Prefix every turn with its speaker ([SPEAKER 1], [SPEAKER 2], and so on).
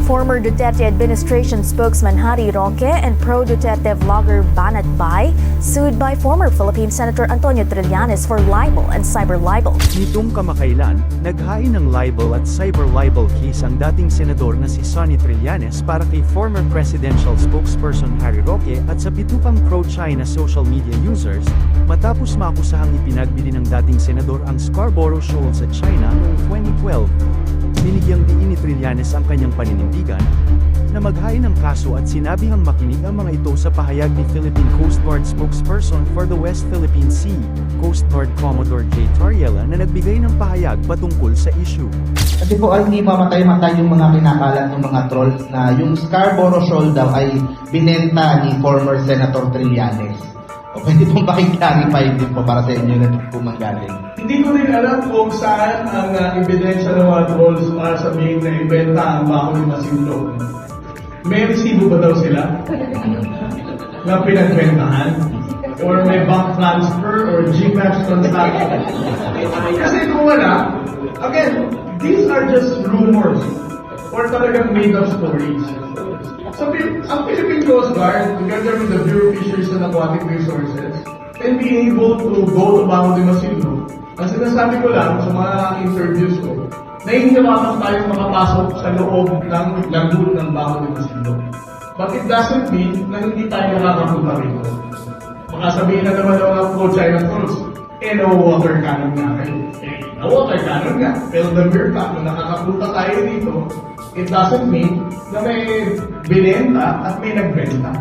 [SPEAKER 1] Former Duterte administration spokesman Harry Roque and pro-Duterte vlogger Banat Bay sued by former Philippine Senator Antonio Trillanes for libel and cyber libel.
[SPEAKER 2] Nitong kamakailan, naghain ng libel at cyber libel case ang dating senador na si Sonny Trillanes para kay former presidential spokesperson Harry Roque at sa pitupang pro-China social media users, matapos makusahang ipinagbili ng dating senador ang Scarborough Shoal sa China noong 2012. Binigyang diin ni Trillanes ang kanyang paninindigan na maghain ng kaso at sinabihang makinig ang mga ito sa pahayag ni Philippine Coast Guard spokesperson for the West Philippine Sea, Coast Guard Commodore J. Tariela na nagbigay ng pahayag patungkol sa issue.
[SPEAKER 3] Kasi po ay hindi mamatay-matay yung mga kinakalat ng mga trolls na yung Scarborough Shoal daw ay binenta ni former Senator Trillanes. O pwede pong pakiclarify din po para sa inyo na pumanggaling.
[SPEAKER 4] Hindi ko rin alam kung saan ang ebidensya ng mga trolls para sabihin na ibenta ang bako ni Masinlog. May resibo ba daw sila? Na pinagbentahan? Or may bank transfer or GMAX transaction? Kasi kung wala, again, these are just rumors or talagang made-up stories. So, ang Philippine Coast Guard, together with the Bureau of Fisheries and Aquatic Resources, can be able to go to Banco de Masinloc. Ang sinasabi ko lang sa mga interviews ko, nahihirapan tayong makapasok sa loob ng lagoon ng Banco de Masinloc. But it doesn't mean na hindi tayo nakakapunta rito. Makasabihin na naman ng mga pro-China trolls, no-water cannon nga kayo. No-water cannon nga. Pero the mere fact na nakakapunta tayo dito, it doesn't mean na may binenta at may nagbenta.